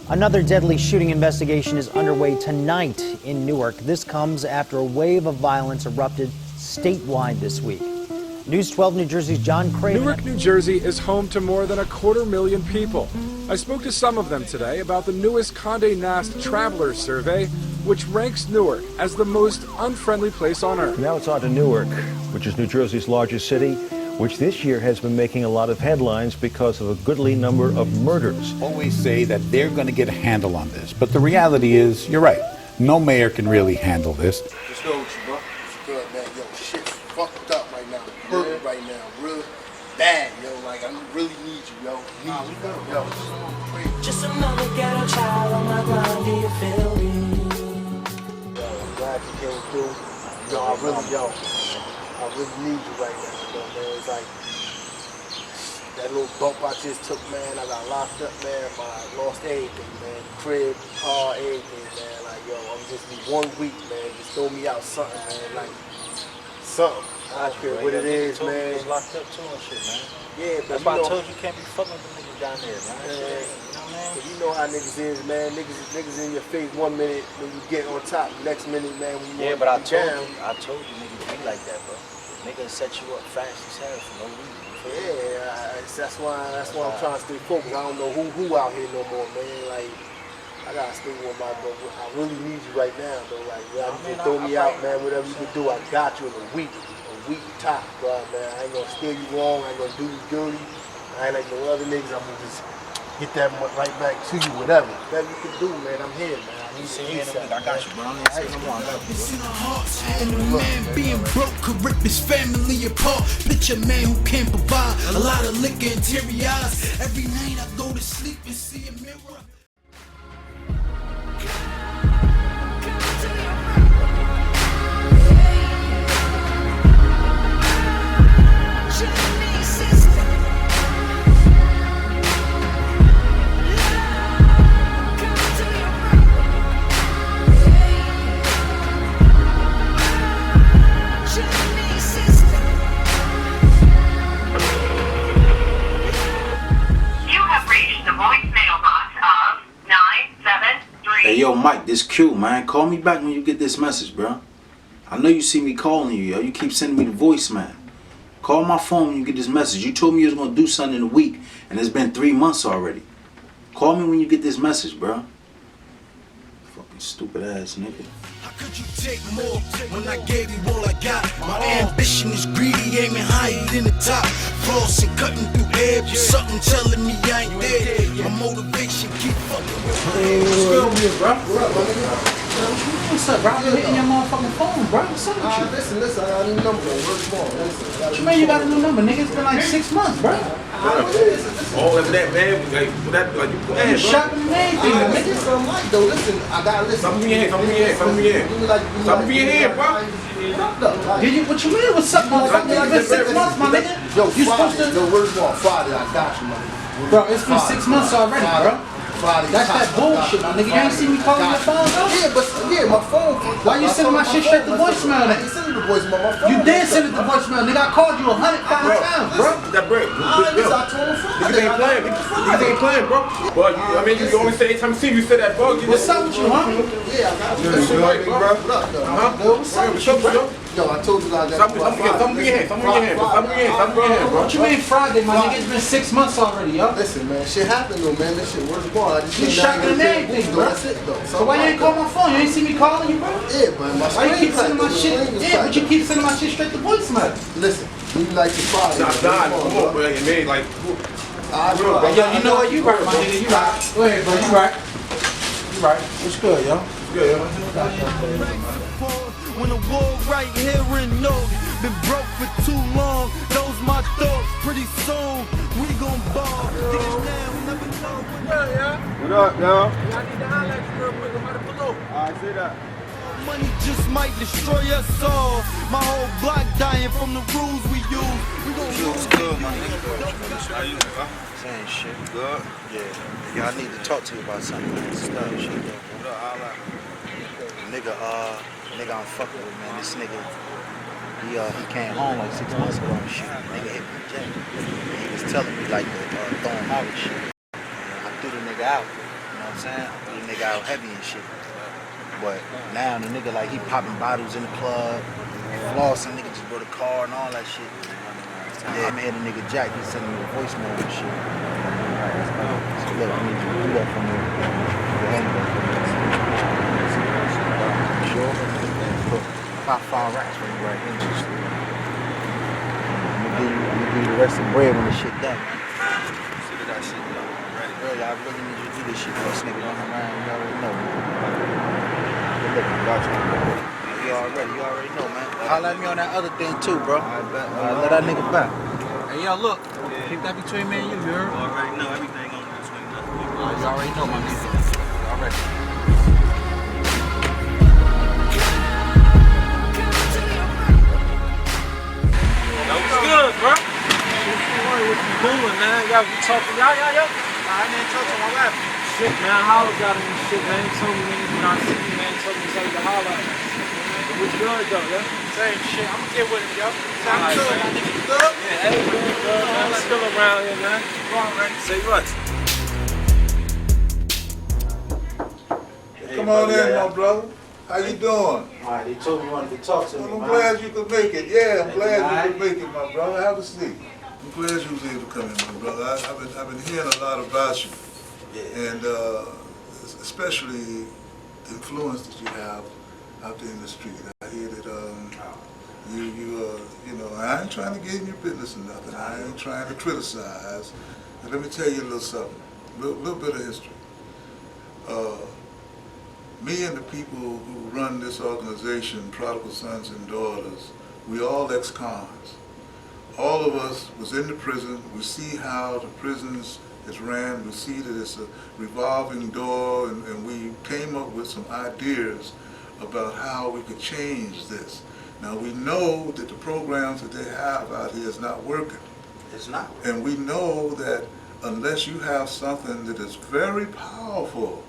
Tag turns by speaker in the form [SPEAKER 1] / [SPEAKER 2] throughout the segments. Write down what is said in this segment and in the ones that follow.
[SPEAKER 1] Another deadly shooting investigation is underway tonight in Newark. This comes after a wave of violence erupted statewide this week. News 12 New Jersey's John Craven.
[SPEAKER 2] Newark, New Jersey is home to more than 250,000 people. I spoke to some of them today about the newest Condé Nast Travelers Survey, which ranks Newark as the most unfriendly place on earth.
[SPEAKER 3] Now it's on to Newark, which is New Jersey's largest city, which this year has been making a lot of headlines because of a goodly number of murders.
[SPEAKER 4] Always say that they're going to get a handle on this, but the reality is, you're right, no mayor can really handle this.
[SPEAKER 5] What's good with you, bro? What's good, man? Yo, shit's fucked up right now. Hurt right now, real bad, yo. Like, I really need you, yo. Yo.
[SPEAKER 6] Just another ghetto child on my grind, do you feel me?
[SPEAKER 5] Yo, I'm glad you came through. Yo, I really need you right now, yo, man. It's like, that little bump I just took, man, I got locked up, man, but I lost everything, man. Crib, car, everything, man. Like, yo, I'm just need 1 week, man. Just throw me out something, man. Like, something. I don't care what it is, man.
[SPEAKER 7] You was locked up too and shit, man.
[SPEAKER 5] Yeah, but
[SPEAKER 7] that's why I told you can't be fucking with the niggas down there, man.
[SPEAKER 5] You know how niggas is, man. Niggas in your face 1 minute when you get on top, next minute, man, when you
[SPEAKER 7] but I
[SPEAKER 5] down.
[SPEAKER 7] told you niggas be like that, bro. Niggas set you up fast as hell for no reason.
[SPEAKER 5] That's why I'm trying to stay focused. I don't know who out here no more, man. Like, I gotta stay with my bro. I really need you right now, though. Like, you can throw me out, man. Whatever you can do, I got you in a week top, bro, man. I ain't gonna steer you wrong. I ain't gonna do you dirty. I ain't like no other niggas. I'm gonna just get that right back to you, whatever. Whatever you can do, man. I'm here, man. I need you.
[SPEAKER 7] I got you, bro.
[SPEAKER 8] It's in our hearts, and a man being broke could rip his family apart. Picture a man who can't provide a lot of liquor and teary eyes. Every night I go to sleep and see a mirror.
[SPEAKER 9] Hey, yo, Mike, this Q, man. Call me back when you get this message, bro. I know you see me calling you, yo. You keep sending me the voice, man. Call my phone when you get this message. You told me you was going to do something in a week, and it's been 3 months already. Call me when you get this message, bro. Fucking stupid ass nigga.
[SPEAKER 8] How could you take more when I gave you all I got? My ambition is greedy, aiming higher than the top. Flossing, cutting through air, but something telling me I ain't there. My motivation keep fucking with me.
[SPEAKER 7] What's up, bro? You hitting your motherfucking phone, bro. What's up with you?
[SPEAKER 5] Listen, I got a new number.
[SPEAKER 7] What you mean you got a new number, nigga? It's been like 6 months, bro.
[SPEAKER 10] All of that, man. Like you playing,
[SPEAKER 7] You shopping and everything, nigga.
[SPEAKER 5] Listen, I gotta listen.
[SPEAKER 10] Something in here, bro.
[SPEAKER 7] What you mean? What's up, motherfucker? It's been 6 months, my nigga.
[SPEAKER 5] Yo,
[SPEAKER 7] you supposed to?
[SPEAKER 5] Yo, where's my Friday? I got you, man.
[SPEAKER 7] Bro, it's been 6 months already, bro.
[SPEAKER 5] Friday.
[SPEAKER 7] That's that bullshit, my nigga. You ain't see me calling your phone, bro?
[SPEAKER 5] Yeah, my phone.
[SPEAKER 7] Why you sending my shit straight to voicemail,
[SPEAKER 5] I
[SPEAKER 7] nigga?
[SPEAKER 5] ain't sending the voicemail. My phone.
[SPEAKER 7] You did send it to voicemail, nigga. I called you 105 times, bro.
[SPEAKER 10] That break. Niggas ain't playing. Niggas ain't playing, bro. Well, I mean, you always say, anytime you see me, you say that, bro.
[SPEAKER 7] What's up with you, huh?
[SPEAKER 5] Yeah, I got you. That's right, bro.
[SPEAKER 7] What's up with you, bro?
[SPEAKER 5] Yo, I told you guys that.
[SPEAKER 10] Something in your hand, bro.
[SPEAKER 7] What you mean Friday, my nigga? It's been 6 months already, yo.
[SPEAKER 5] Listen, man, shit happened though, man. This shit works ball. I just
[SPEAKER 7] You shocking and everything, bro.
[SPEAKER 5] That's it though.
[SPEAKER 7] So why you ain't call my phone? You ain't see me calling you, bro?
[SPEAKER 5] Yeah, but my
[SPEAKER 7] why you keep sending my shit? Yeah, but you keep sending my shit straight to voicemail.
[SPEAKER 5] Listen, you like the Friday.
[SPEAKER 10] Nah, come on, bro. You made like.
[SPEAKER 7] Yo, you know what? You right, my nigga. You right. Go ahead, bro. You right. You right. What's good, yo?
[SPEAKER 10] Good, yo.
[SPEAKER 8] When the war right here in Newark, been broke for too long. Those my thoughts. Pretty soon we gon' ball.
[SPEAKER 5] What up, yo?
[SPEAKER 10] I need to highlight you real quick. I'm about to pull over.
[SPEAKER 5] I see that.
[SPEAKER 8] Money just might destroy us all. My whole block dying from the rules we use. We gon'
[SPEAKER 11] What's good, my nigga? How you, bro? Same shit. Good? Yeah, I need to talk to you about something. Stuff, shit. What up, holla? Nigga I'm fucking with, man. This nigga, he came home like 6 months ago and shit. Nigga hit me in jail. And he was telling me like to throw him out and shit. out. You know what I'm saying? Put a nigga out heavy and shit. But now the nigga like he popping bottles in the club, flossing, nigga just brought a car and all that shit. Yeah, I'm here the nigga Jack, he's sending me a voicemail and shit. So look, I need you to do that for me. The handle for me. Sure? Look, about 5 racks for you right here. I'm gonna give you the rest of the bread when this shit done.
[SPEAKER 10] See that shit done. Ready?
[SPEAKER 11] Really, I really need you to do this shit for this nigga running around. You already know, man. Good looking, watch me. You already know, man. Holla at me on that other thing too, bro. I bet. Let that nigga back.
[SPEAKER 7] Hey, yo, look. Keep that between me and you, heard?
[SPEAKER 10] You already know everything on between us.
[SPEAKER 7] You already know, my nigga. You already.
[SPEAKER 10] What's good, bro? What you doing, man? Y'all be talking, y'all.
[SPEAKER 7] I didn't talk to my wife.
[SPEAKER 10] Shit, man, holla got him and shit, man. He told me when I see you, man, he told me to tell you to holla at me. What's good, though, yeah?
[SPEAKER 7] Same shit. I'm gonna get with him, yo. Sound
[SPEAKER 10] Alright,
[SPEAKER 7] good.
[SPEAKER 10] man.
[SPEAKER 7] My nigga, you good?
[SPEAKER 10] Yeah, everything good, man. I'm still around here, man.
[SPEAKER 7] Go on, Randy.
[SPEAKER 10] Say what?
[SPEAKER 12] Come on in, my brother. How you doing?
[SPEAKER 11] All right, they told me you wanted to talk to me,
[SPEAKER 12] Well, I'm
[SPEAKER 11] man.
[SPEAKER 12] glad you could make it. Yeah, I'm glad you
[SPEAKER 11] Alright.
[SPEAKER 12] could make it, my brother. Have a seat. I'm glad you was able to come in, my brother. I've been hearing a lot about you, and especially the influence that you have out there in the street. I hear that you know, I ain't trying to get in your business or nothing. I ain't trying to criticize. But let me tell you a little something, little bit of history. Me and the people who run this organization, Prodigal Sons and Daughters, we all ex-cons. All of us was in the prison. We see how the prisons is ran. We see that it's a revolving door, and we came up with some ideas about how we could change this. Now we know that the programs that they have out here is not working.
[SPEAKER 11] It's not.
[SPEAKER 12] And we know that unless you have something that is very powerful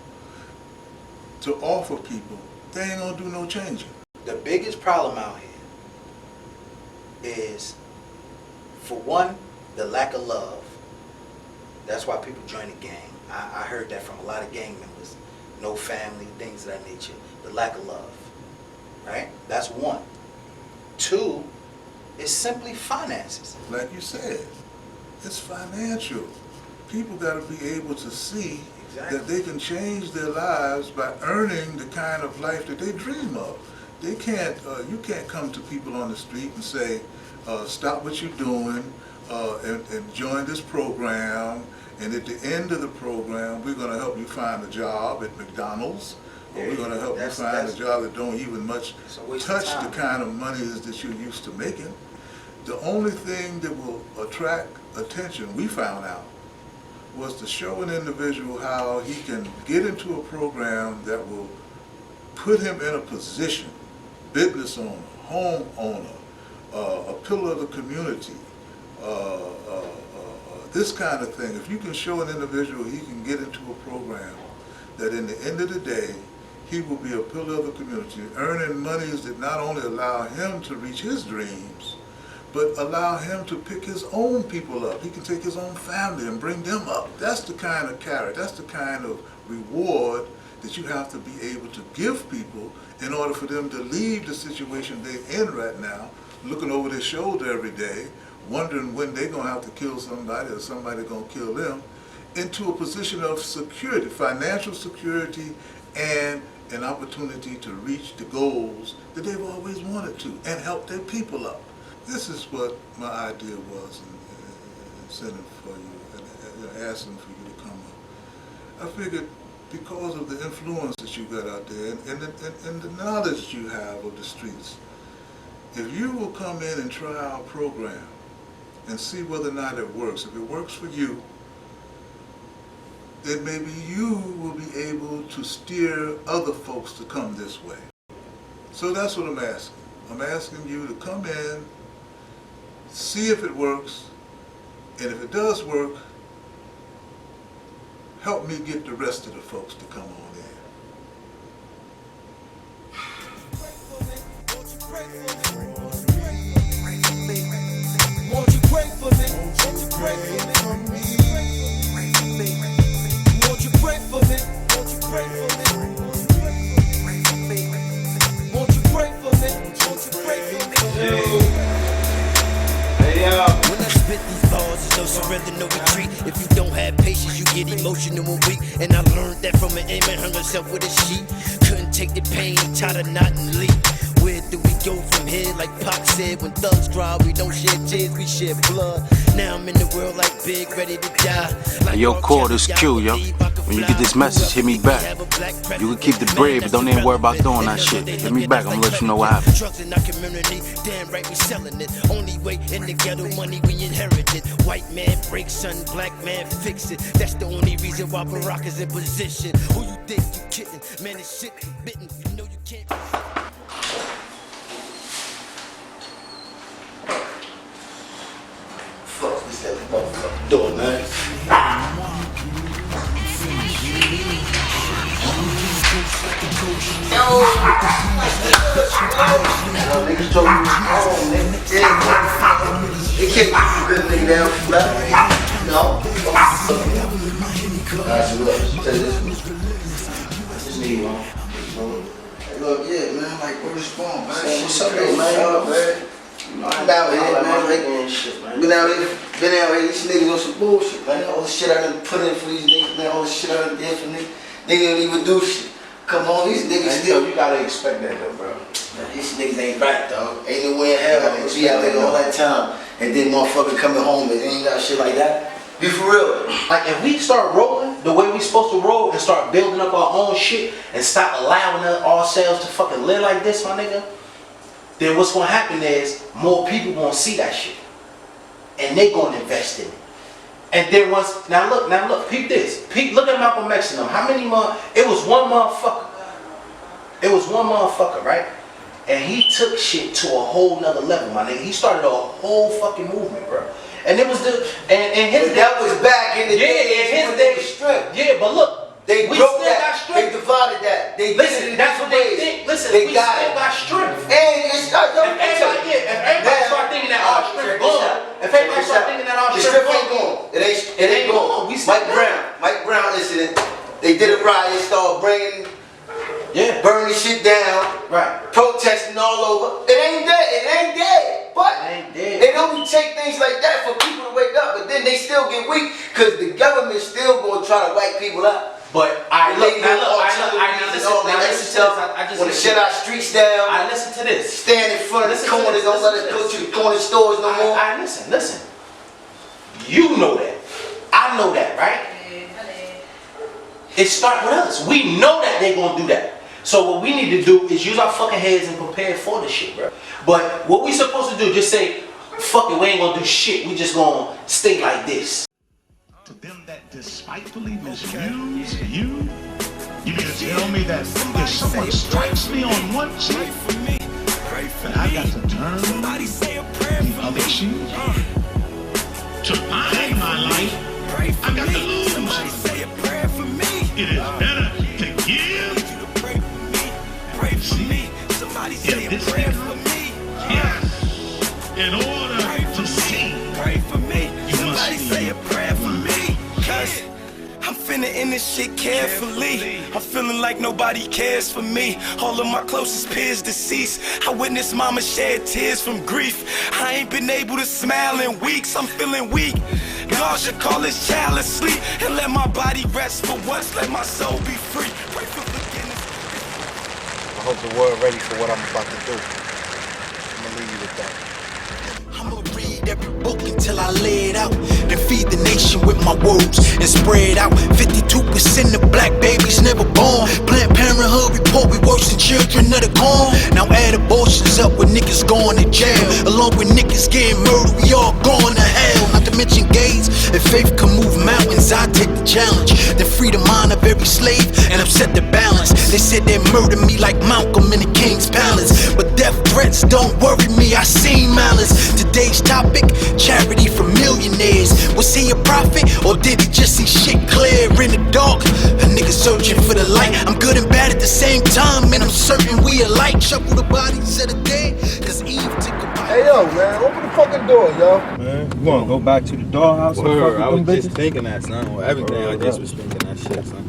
[SPEAKER 12] to offer people, they ain't gonna do no changing.
[SPEAKER 11] The biggest problem out here is, for one, the lack of love. That's why people join the gang. I heard that from a lot of gang members. No family, things of that nature. The lack of love, right? That's one. Two, it's simply finances.
[SPEAKER 12] Like you said, it's financial. People gotta be able to see that they can change their lives by earning the kind of life that they dream of. They can't, you can't come to people on the street and say, stop what you're doing and join this program, and at the end of the program, we're gonna help you find a job at McDonald's, or we're gonna help you find a job that don't even much touch the kind of monies that you're used to making. The only thing that will attract attention, we found out, was to show an individual how he can get into a program that will put him in a position, business owner, home owner, a pillar of the community, this kind of thing. If you can show an individual he can get into a program that in the end of the day, he will be a pillar of the community, earning monies that not only allow him to reach his dreams, but allow him to pick his own people up. He can take his own family and bring them up. That's the kind of carrot, that's the kind of reward that you have to be able to give people in order for them to leave the situation they're in right now, looking over their shoulder every day, wondering when they're gonna have to kill somebody or somebody gonna kill them, into a position of security, financial security, and an opportunity to reach the goals that they've always wanted to and help their people up. This is what my idea was in sending for you and asking for you to come up. I figured because of the influence that you got out there and the knowledge you have of the streets, if you will come in and try our program and see whether or not it works, if it works for you, then maybe you will be able to steer other folks to come this way. So that's what I'm asking. I'm asking you to come in, see if it works, and if it does work, help me get the rest of the folks to come on in.
[SPEAKER 8] Won't you pray for me? Won't you pray for me? Won't you pray for me? Won't you pray patience, you get emotional and weak. And I learned that from an aim and hung herself with a sheet. Couldn't take the pain, tied a knot and leap. Where do we go from here? Like Pac said, when thugs cry, we don't shed tears, we shed blood. Now I'm in the world like Big, ready to die.
[SPEAKER 9] Hey, yo, call this Q, yo. When you get this message, hit me back. You can keep the bread, but don't even worry about doing that shit. Hit me back, I'm gonna let you know what happened.
[SPEAKER 8] Drugs in our community, damn right we selling it. Only way in the ghetto, money we inherited. White man break, son, black man fix it. That's the only reason why Barack is in position. Who you think you kidding? Man, this shit forbidden. You know you can't.
[SPEAKER 11] Fuck this that motherfucking door, man. Niggas told me home, nigga. They can't keep a good nigga down. No. Alright, so look, tell you this. Just need one. Hey, look, yeah, man, like, where this going, man? What's up, though, man? I'm out here, man. Been out here, these niggas on some bullshit, man. All the shit I done put in for these niggas, man. All the shit I done did for niggas. Niggas don't even do shit. Come on, these niggas still.
[SPEAKER 9] You gotta expect that, though, bro.
[SPEAKER 11] Man, these niggas ain't right, dog. Ain't no way in hell I can be out there all that time and then motherfucker coming home and they ain't got shit like that. Be for real.
[SPEAKER 7] Like, if we start rolling the way we supposed to roll and start building up our own shit and stop allowing ourselves to fucking live like this, my nigga, then what's gonna happen is more people gonna see that shit. And they gonna invest in it. And then once, now look, peep this. Look at Malcolm X and them. How many it was one motherfucker. It was one motherfucker, right? And he took shit to a whole nother level, my nigga. He started a whole fucking movement, bro. And it was and his
[SPEAKER 11] that was back in the day.
[SPEAKER 7] Yeah, his day was stripped. Yeah, but look.
[SPEAKER 11] They broke that. They divided that. They
[SPEAKER 7] listen, that's what they think. Listen,
[SPEAKER 11] they
[SPEAKER 7] we
[SPEAKER 11] got
[SPEAKER 7] still got strength.
[SPEAKER 11] And it's not
[SPEAKER 7] if everybody start thinking that our strength gone, if everybody start thinking that our strength
[SPEAKER 11] ain't gone, it ain't gone. Mike Brown incident. They did a riot, started bringing, burning shit down,
[SPEAKER 7] right?
[SPEAKER 11] Protesting all over. It ain't dead. It ain't dead. But they don't take things like that for people to wake up. But then they still get weak because the government still gonna try to wipe people out.
[SPEAKER 7] But I listen to
[SPEAKER 11] want to shut our streets down.
[SPEAKER 7] I listen to this.
[SPEAKER 11] Stand in front of the corners. Don't let us go to the corner stores no more.
[SPEAKER 7] I listen. You know that. I know that, right? It starts with us. We know that they're gonna do that. So what we need to do is use our fucking heads and prepare for the shit, bro. But what we supposed to do? Just say, fuck it. We ain't gonna do shit. We just gonna stay like this.
[SPEAKER 13] To them that despitefully misuse you, you mean to tell me that if someone strikes me on one cheek, that I got to turn the other cheek? To find my life, I got to lose. It is better to give. See, if this is yes, in order to see, you must say a prayer for me.
[SPEAKER 8] I'm finna end this shit carefully. I'm feeling like nobody cares for me. All of my closest peers deceased. I witnessed mama shed tears from grief. I ain't been able to smile in weeks. I'm feeling weak. God should call this child asleep and let my body rest for once. Let my soul be free. Pray for forgiveness.
[SPEAKER 5] I hope the world ready for what I'm about to do. I'm gonna leave you with that.
[SPEAKER 8] I'ma read every book until I lay it out. Then feed the nation with my words and spread out. 52% of black babies never born. Planned Parenthood report we worse than children of the corn. Now add abortions up with niggas going to jail. Along with niggas getting murdered, we all going to hell. Not to mention gays. If faith can move mountains, I take the challenge. Then free the mind of every slave and upset the balance. They said they'd murder me like Malcolm in the King's Palace. But death threats don't worry me, I seen malice. Today's topic, charity for millionaires. Was he a prophet or did he just see shit clear in the dark? A nigga searching for the light. I'm good and bad at the same time, and I'm certain we alike. Shuffle the bodies of the dead, cause Eve took a bite.
[SPEAKER 5] Hey yo, man, open the fucking door, yo.
[SPEAKER 10] Man, you wanna go back to the dollhouse?
[SPEAKER 14] Word, I was just thinking that, son. Well, everything I just was thinking that shit, son.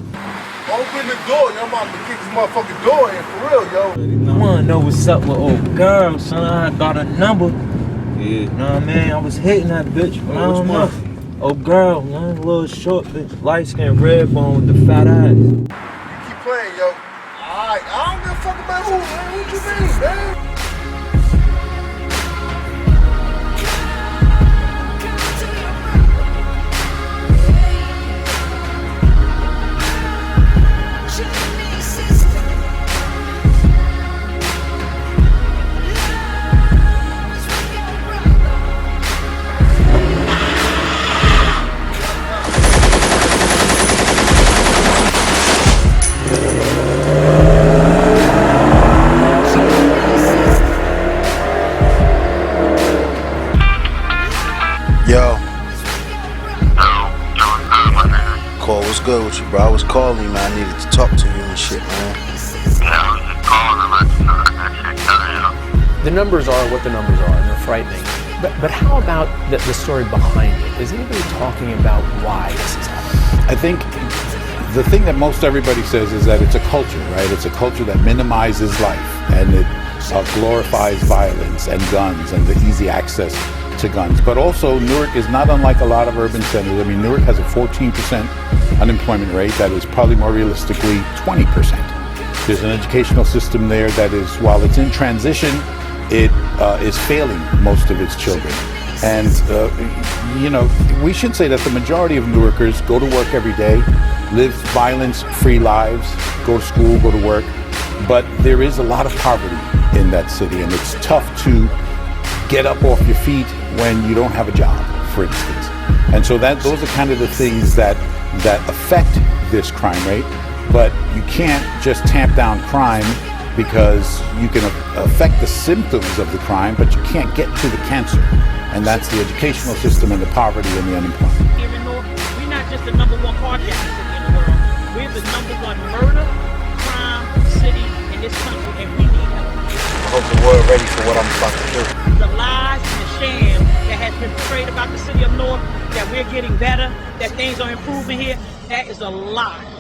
[SPEAKER 5] Open the door, yo. I'm about to kick this motherfucking door in for real, yo.
[SPEAKER 14] I wanna know what's up with old girl, son. I got a number. Yeah. You know what I mean? I was hitting that bitch, but I don't know. Oh, girl, man, a little short bitch, light skin, red bone with the fat eyes.
[SPEAKER 5] You keep playing, yo. Alright, I don't give a fuck about who, man. What you mean, man?
[SPEAKER 9] Yo. Cole, what's good with you, bro? I was calling you, man. I needed to talk to you and shit, man.
[SPEAKER 15] The numbers are what the numbers are, and they're frightening. But how about the story behind it? Is anybody talking about why this is happening?
[SPEAKER 4] I think the thing that most everybody says is that it's a culture, right? It's a culture that minimizes life, and it glorifies violence and guns and the easy access to guns. But also, Newark is not unlike a lot of urban centers. I mean, Newark has a 14% unemployment rate that is probably more realistically 20%. There's an educational system there that is, while it's in transition, it is failing most of its children. And, you know, we should say that the majority of Newarkers go to work every day, live violence-free lives, go to school, go to work. But there is a lot of poverty in that city, and it's tough to get up off your feet when you don't have a job, for instance. And so those are kind of the things that affect this crime rate. But you can't just tamp down crime, because you can affect the symptoms of the crime, but you can't get to the cancer. And that's the educational system and the poverty and the unemployment.
[SPEAKER 16] Here in Newark, we're not just the #1 carjacking city in the world. We're the #1 murder, crime city in this country, and we need help.
[SPEAKER 9] I hope the world ready for what I'm about to do.
[SPEAKER 16] The lies and the sham that has been portrayed about the city of Newark, that we're getting better, that things are improving here, that is a lie.